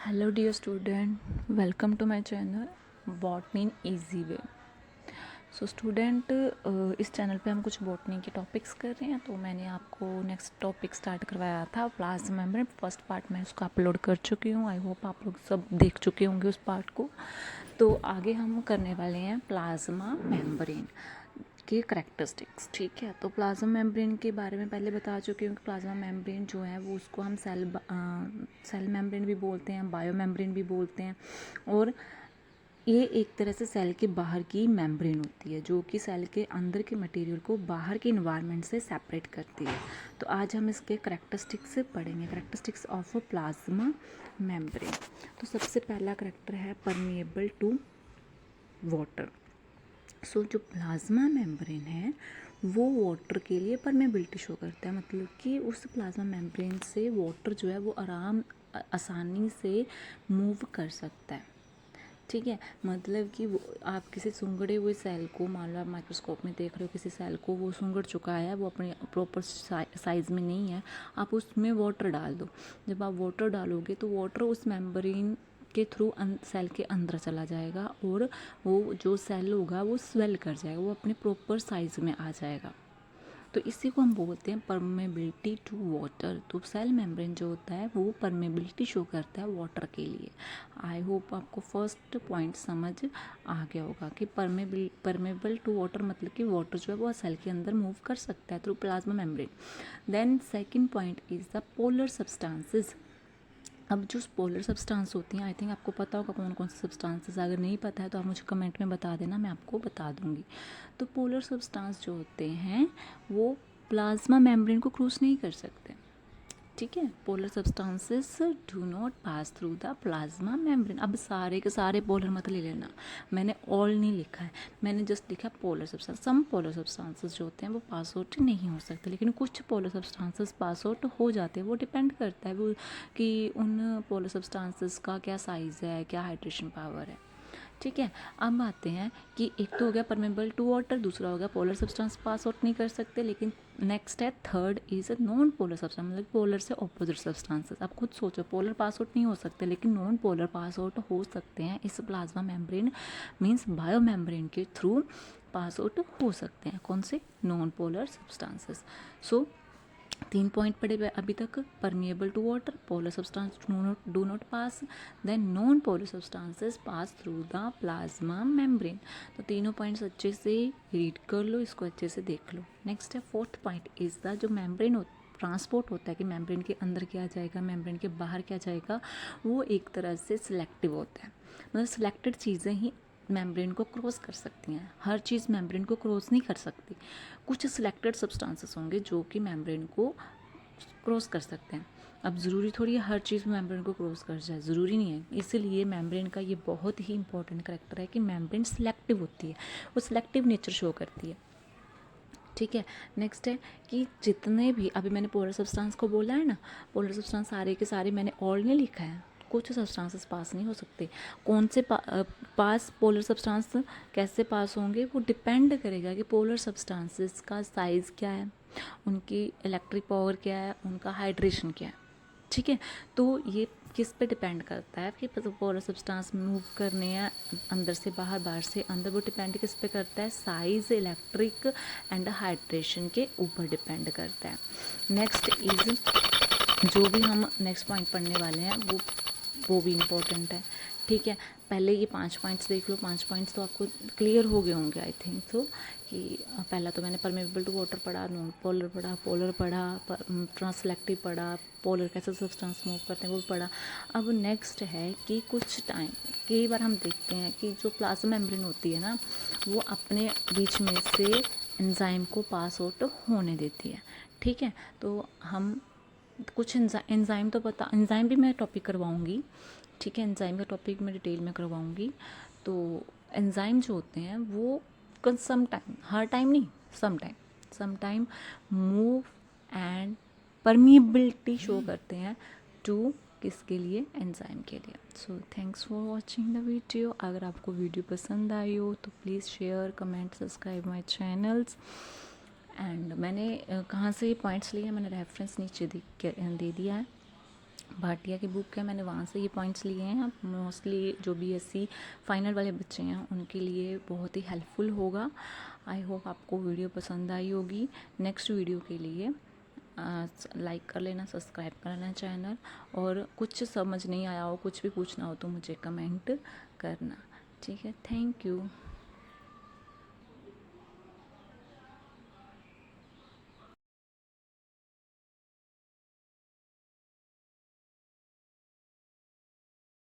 Hello dear student, welcome to my channel botany in easy way. So student, इस channel पे हम कुछ botany के टॉपिक्स कर रहे हैं। तो मैंने आपको नेक्स्ट टॉपिक स्टार्ट करवाया था प्लाज्मा मेम्ब्रेन। फर्स्ट पार्ट मैं उसको अपलोड कर चुकी हूँ। आई होप आप लोग सब देख चुके होंगे उस पार्ट को। तो आगे हम करने वाले हैं प्लाज्मा मेम्ब्रेन के करैक्टरिस्टिक्स। ठीक है, तो प्लाज्मा मेम्ब्रेन के बारे में पहले बता चुकी हूँ कि प्लाज्मा मेम्ब्रेन जो है वो उसको हम सेल मेम्ब्रेन भी बोलते हैं, बायो मेम्ब्रेन भी बोलते हैं। और ये एक तरह से सेल के बाहर की मेम्ब्रेन होती है जो कि सेल के अंदर के मटेरियल को बाहर के इन्वायरमेंट से सेपरेट करती है। तो आज हम इसके करैक्टरिस्टिक्स पढ़ेंगे, करैक्टरिस्टिक्स ऑफ प्लाज्मा मेम्ब्रेन। तो सबसे पहला करैक्टर है परमिएबल टू वाटर। सो जो प्लाज्मा मेम्ब्रेन है वो वाटर के लिए परमेबिलिटी शो करता है। मतलब कि उस प्लाज्मा मेम्ब्रेन से वाटर जो है वो आसानी से मूव कर सकता है। ठीक है, मतलब कि आप किसी सुंगड़े हुए सेल को, मान लो आप माइक्रोस्कोप में देख रहे हो किसी सेल को, वो सुंगड़ चुका है, वो अपने प्रॉपर साइज़ में नहीं है, आप उसमें वाटर डाल दो। जब आप वाटर डालोगे तो वाटर उस मेम्ब्रेन के थ्रू सेल के अंदर चला जाएगा और वो जो सेल होगा वो स्वेल कर जाएगा, वो अपने प्रॉपर साइज़ में आ जाएगा। तो इसी को हम बोलते हैं परमेबिलिटी टू वाटर। तो सेल मेम्ब्रेन जो होता है वो परमेबिलिटी शो करता है वाटर के लिए। आई होप आपको फर्स्ट पॉइंट समझ आ गया होगा कि परमेबल टू वाटर मतलब कि वाटर जो है वो सेल के अंदर मूव कर सकता है through plasma membrane. Then second point is the polar substances. अब जो पोलर सब्सटेंस होती हैं, आई थिंक आपको पता होगा कौन कौन से सब्सटेंसेस। अगर नहीं पता है तो आप मुझे कमेंट में बता देना, मैं आपको बता दूंगी। तो पोलर सब्सटेंस जो होते हैं वो प्लाज्मा मेम्ब्रेन को क्रॉस नहीं कर सकते। ठीक है, polar substances do not pass through the plasma membrane. अब सारे के सारे पोलर मत ले लेना, मैंने ऑल नहीं लिखा है, मैंने जस्ट लिखा पोलर सब्सटेंस। सम पोलर सब्सटेंसेस जो होते हैं वो पास आउट नहीं हो सकते, लेकिन कुछ पोलर सब्सटेंसेस पास आउट हो जाते हैं। वो डिपेंड करता है वो कि उन पोलर सब्सटेंसेस का क्या साइज़ है, क्या हाइड्रेशन पावर है। ठीक है, अब आते हैं कि एक तो हो गया परमेबल टू वाटर, दूसरा हो गया पोलर सब्सटेंस पास आउट नहीं कर सकते। लेकिन नेक्स्ट है third is non polar substance, मतलब पोलर से ऑपोजिट सब्सटेंसेस। आप खुद सोचो, पोलर पास आउट नहीं हो सकते लेकिन नॉन पोलर पास आउट हो सकते हैं इस plasma membrane means bio membrane के थ्रू पास आउट हो सकते हैं। कौन से? Non polar substances. So 3 point पढ़े अभी तक। Permeable to water, polar substance do not pass, then non polar substances pass through the plasma membrane. तो तीनों पॉइंट्स अच्छे से रीड कर लो, इसको अच्छे से देख लो। नेक्स्ट है फोर्थ पॉइंट इज द जो मेम्ब्रेन ट्रांसपोर्ट होता है कि मेम्ब्रेन के अंदर क्या जाएगा, मेम्ब्रेन के बाहर क्या जाएगा, वो एक तरह से सिलेक्टिव होता है। मतलब सिलेक्टेड चीज़ें ही मेम्ब्रेन को क्रॉस कर सकती हैं, हर चीज़ मेम्ब्रेन को क्रॉस नहीं कर सकती। कुछ सिलेक्टेड सब्सटेंसेस होंगे जो कि मेम्ब्रेन को क्रॉस कर सकते हैं। अब ज़रूरी थोड़ी है हर चीज़ मेम्ब्रेन को क्रॉस कर जाए, ज़रूरी नहीं है। इसीलिए मेम्ब्रेन का ये बहुत ही इंपॉर्टेंट करेक्टर है कि मेम्ब्रेन सिलेक्टिव होती है, वो सिलेक्टिव नेचर शो करती है। ठीक है, नेक्स्ट है कि जितने भी अभी मैंने पोलर सब्सटेंस को बोला है ना, पोलर सब्सटेंस सारे के सारे मैंने ऑल नहीं लिखा है, कुछ सब्सटेंसेस पास नहीं हो सकते। कौन से पास पोलर सब्सटेंस कैसे पास होंगे वो डिपेंड करेगा कि पोलर सब्सटेंसेस का साइज़ क्या है, उनकी इलेक्ट्रिक पावर क्या है, उनका हाइड्रेशन क्या है। ठीक है, तो ये किस पे डिपेंड करता है कि पोलर सब्सटेंस मूव करने हैं अंदर से बाहर, बाहर से अंदर, वो डिपेंड किस पे करता है? साइज़, इलेक्ट्रिक एंड हाइड्रेशन के ऊपर डिपेंड करता है। नेक्स्ट इज जो भी हम नेक्स्ट पॉइंट पढ़ने वाले हैं वो भी इम्पोर्टेंट है। ठीक है, पहले ये 5 पॉइंट्स देख लो। 5 पॉइंट्स तो आपको क्लियर हो गए होंगे आई थिंक तो, कि पहला तो मैंने परमेबल टू वाटर पढ़ा, नॉन पोलर पढ़ा, पोलर पढ़ा, ट्रांसलेक्टिव पढ़ा, पोलर कैसे सब्सटेंस मूव करते हैं वो पढ़ा। अब नेक्स्ट है कि कुछ टाइम कई बार हम देखते हैं कि जो प्लाज्मा मेम्ब्रेन होती है ना, वो अपने बीच में से एंजाइम को पास आउट होने देती है। ठीक है, तो हम कुछ एंजाइम तो पता, एंजाइम भी मैं टॉपिक करवाऊँगी। ठीक है, एंजाइम का टॉपिक मैं डिटेल में करवाऊँगी। तो एंजाइम जो होते हैं वो सम टाइम, हर टाइम नहीं, some time move and permeability show करते हैं टू किसके लिए? एंजाइम के लिए। So thanks for watching the video. अगर आपको वीडियो पसंद आई हो तो please share, comment, subscribe my channels. And मैंने कहाँ से ये पॉइंट्स लिए हैं मैंने रेफरेंस नीचे दे दिया है। भाटिया की बुक है, मैंने वहाँ से ये पॉइंट्स लिए हैं। मोस्टली जो बीएससी फाइनल वाले बच्चे हैं उनके लिए बहुत ही हेल्पफुल होगा। आई होप आपको वीडियो पसंद आई होगी। नेक्स्ट वीडियो के लिए लाइक कर लेना, सब्सक्राइब कर लेना चैनल, और कुछ समझ नहीं आया हो, कुछ भी पूछना हो तो मुझे कमेंट करना। ठीक है, थैंक यू।